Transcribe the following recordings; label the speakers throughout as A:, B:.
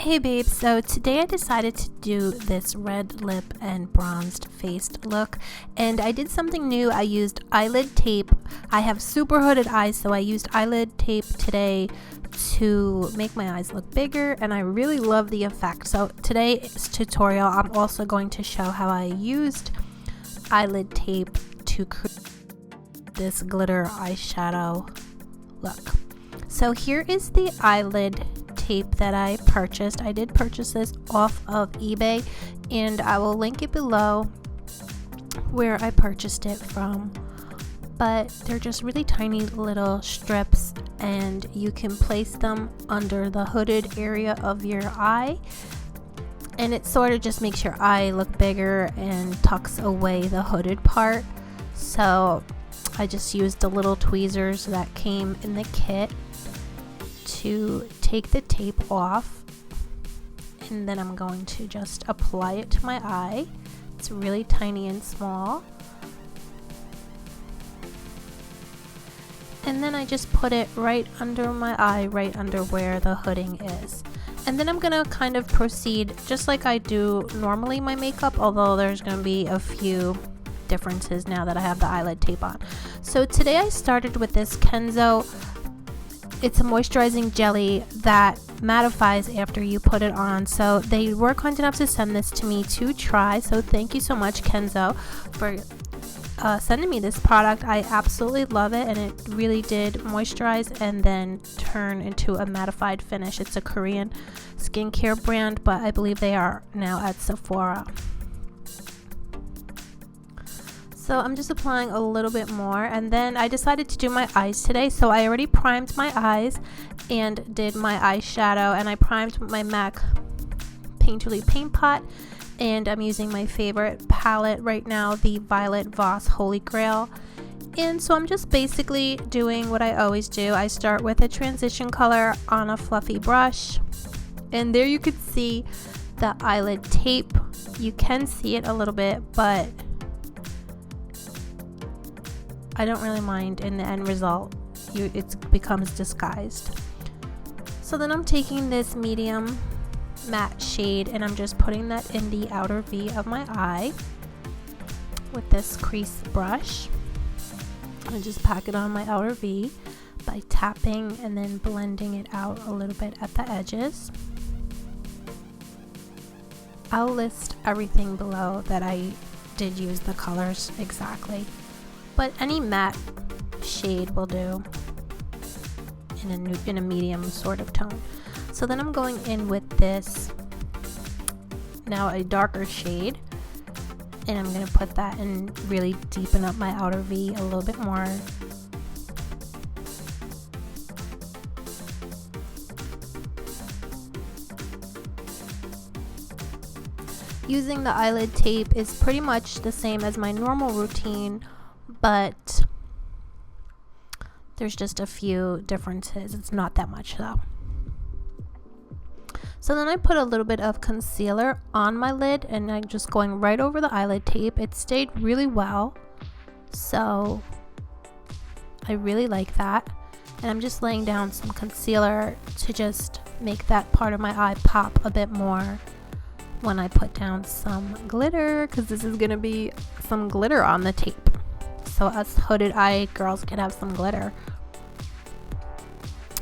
A: Hey babe, so today I decided to do this red lip and bronzed faced look, and I did something new. I used eyelid tape. I have super hooded eyes, so I used eyelid tape today to make my eyes look bigger, and I really love the effect. So today's tutorial, I'm also going to show how I used eyelid tape to create this glitter eyeshadow look. So here is the eyelid tape that I purchased. I did purchase this off of eBay, and I will link it below where I purchased it from. But they're just really tiny little strips, and you can place them under the hooded area of your eye, and it sort of just makes your eye look bigger and tucks away the hooded part. So I just used the little tweezers that came in the kit to take the tape off, and then I'm going to just apply it to my eye. It's really tiny and small, and then I just put it right under my eye, right under where the hooding is. And then I'm gonna kind of proceed just like I do normally my makeup, although there's gonna be a few differences now that I have the eyelid tape on. So today I started with this Kenzo. It's a moisturizing jelly that mattifies after you put it on. So they were kind enough to send this to me to try. So thank you so much, Kenzo, for sending me this product. I absolutely love it, and it really did moisturize and then turn into a mattified finish. It's a Korean skincare brand, but I believe they are now at Sephora. So I'm just applying a little bit more, and then I decided to do my eyes today. So I already primed my eyes and did my eyeshadow, and I primed my MAC Painterly Paint Pot, and I'm using my favorite palette right now, the Violet Voss Holy Grail. And so I'm just basically doing what I always do. I start with a transition color on a fluffy brush, and there you could see the eyelid tape. You can see it a little bit, but I don't really mind in the end result. It becomes disguised. So then I'm taking this medium matte shade, and I'm just putting that in the outer V of my eye with this crease brush. I just pack it on my outer V by tapping and then blending it out a little bit at the edges. I'll list everything below that I did use the colors exactly, but any matte shade will do in a medium sort of tone. So then I'm going in with this, now a darker shade, and I'm going to put that and really deepen up my outer V a little bit more. Using the eyelid tape is pretty much the same as my normal routine, but there's just a few differences. It's not that much though. So then I put a little bit of concealer on my lid, and I'm just going right over the eyelid tape. It stayed really well, so I really like that. And I'm just laying down some concealer to just make that part of my eye pop a bit more when I put down some glitter, because this is gonna be some glitter on the tape, so us hooded eye girls can have some glitter.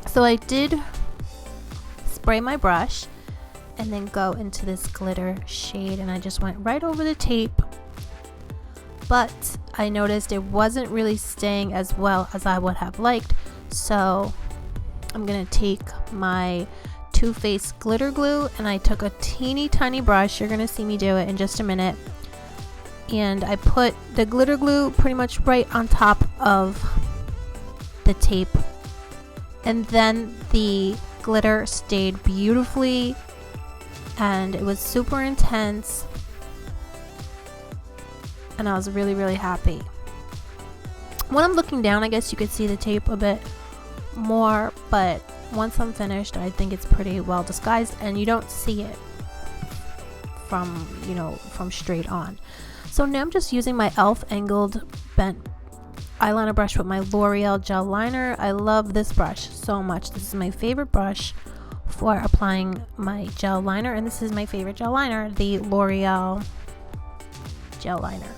A: So I did spray my brush and then go into this glitter shade, and I just went right over the tape, but I noticed it wasn't really staying as well as I would have liked. So I'm gonna take my Too Faced glitter glue, and I took a teeny tiny brush. You're gonna see me do it in just a minute, and I put the glitter glue pretty much right on top of the tape, and then the glitter stayed beautifully, and it was super intense, and I was really happy. When I'm looking down, I guess you could see the tape a bit more, but once I'm finished, I think it's pretty well disguised, and you don't see it from straight on. So now I'm just using my e.l.f. angled bent eyeliner brush with my L'Oreal gel liner. I love this brush so much. This is my favorite brush before applying my gel liner, and this is my favorite gel liner, the L'Oreal gel liner.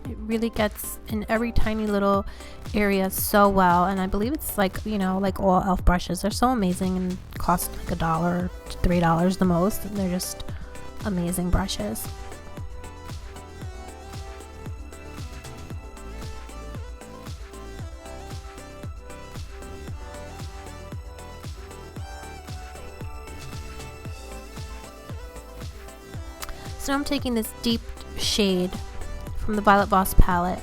A: It really gets in every tiny little area so well, and I believe it's like, you know, like all e.l.f. brushes. They're so amazing and cost like $1 or $3 the most, and they're just amazing brushes. So I'm taking this deep shade from the Violet Voss palette,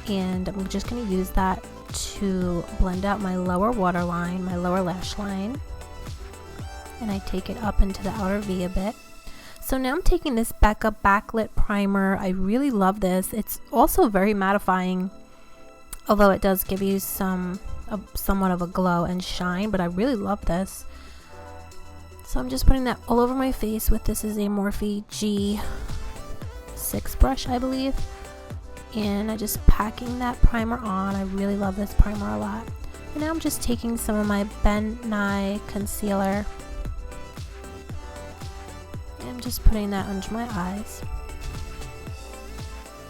A: and I'm just going to use that to blend out my lower waterline, my lower lash line, and I take it up into the outer V a bit. So now I'm taking this Becca Backlit Primer. I really love this. It's also very mattifying, although it does give you somewhat of a glow and shine, but I really love this. So I'm just putting that all over my face with, this is a Morphe G6 brush, I believe. And I just packing that primer on. I really love this primer a lot. And now I'm just taking some of my Ben Nye concealer. And I'm just putting that under my eyes.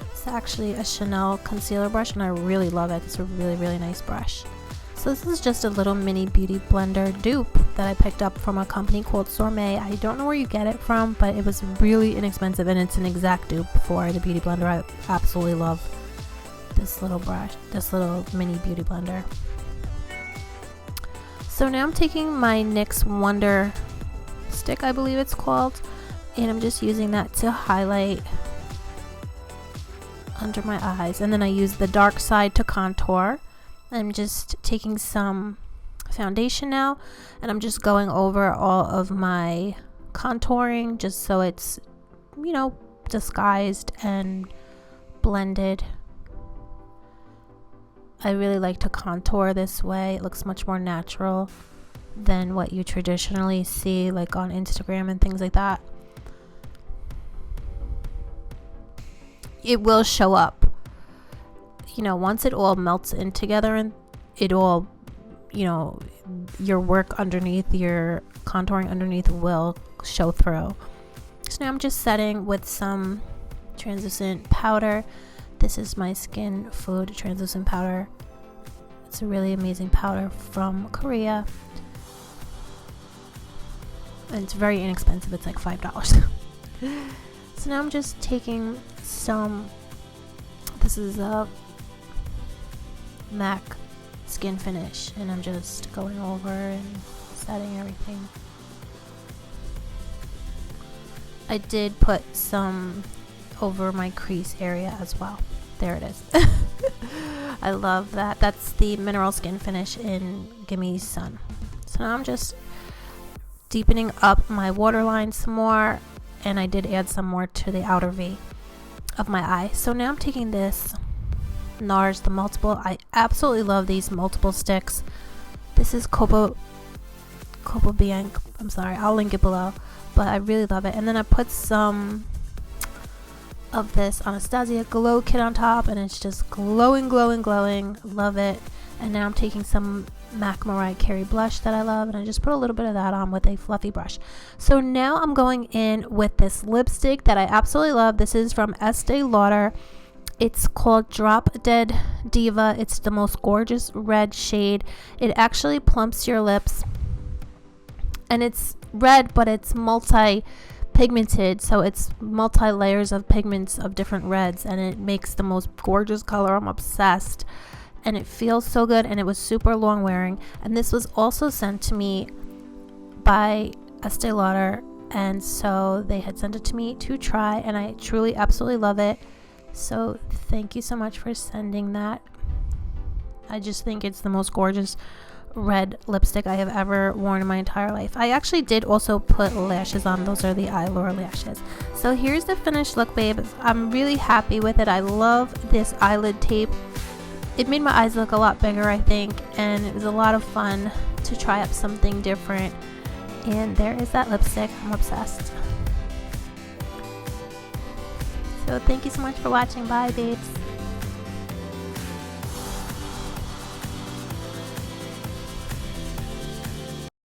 A: It's actually a Chanel concealer brush, and I really love it. It's a really, really nice brush. So this is just a little mini beauty blender dupe that I picked up from a company called Sourmet. I don't know where you get it from, but it was really inexpensive, and it's an exact dupe for the beauty blender. I absolutely love this little brush, this little mini beauty blender. So now I'm taking my NYX Wonder Stick, I believe it's called, and I'm just using that to highlight under my eyes, and then I use the dark side to contour. I'm just taking some foundation now, and I'm just going over all of my contouring just so it's, you know, disguised and blended. I really like to contour this way. It looks much more natural than what you traditionally see like on Instagram and things like that. It will show up, you know, once it all melts in together, and it all, you know, your work underneath, your contouring underneath will show through. So now I'm just setting with some translucent powder. This is my Skin Food translucent powder. It's a really amazing powder from Korea, and it's very inexpensive. It's like $5. So now I'm just taking some, this is a MAC Skin Finish, and I'm just going over and setting everything. I did put some over my crease area as well. There it is. I love that. That's the Mineral Skin Finish in Gimme Sun. So now I'm just deepening up my waterline some more, and I did add some more to the outer V of my eye. So now I'm taking this NARS, the multiple. I absolutely love these multiple sticks. This is Copo Bianc. I'm sorry, I'll link it below, but I really love it. And then I put some of this Anastasia Glow Kit on top, and it's just glowing, glowing, glowing. Love it. And now I'm taking some MAC Mariah Carey blush that I love, and I just put a little bit of that on with a fluffy brush. So now I'm going in with this lipstick that I absolutely love. This is from Estee Lauder. It's called Drop Dead Diva. It's the most gorgeous red shade. It actually plumps your lips, and it's red, but it's multi-pigmented, so it's multi-layers of pigments of different reds, and it makes the most gorgeous color. I'm obsessed, and it feels so good, and it was super long wearing. And this was also sent to me by Estee Lauder, and so they had sent it to me to try, and I truly absolutely love it. So thank you so much for sending that. I just think it's the most gorgeous red lipstick I have ever worn in my entire life. I actually did also put lashes on. Those are the Eyelid lashes. So here's the finished look, babe. I'm really happy with it. I love this eyelid tape. It made my eyes look a lot bigger, I think, and it was a lot of fun to try up something different. And there is that lipstick. I'm obsessed. So thank you so much for watching. Bye, babes.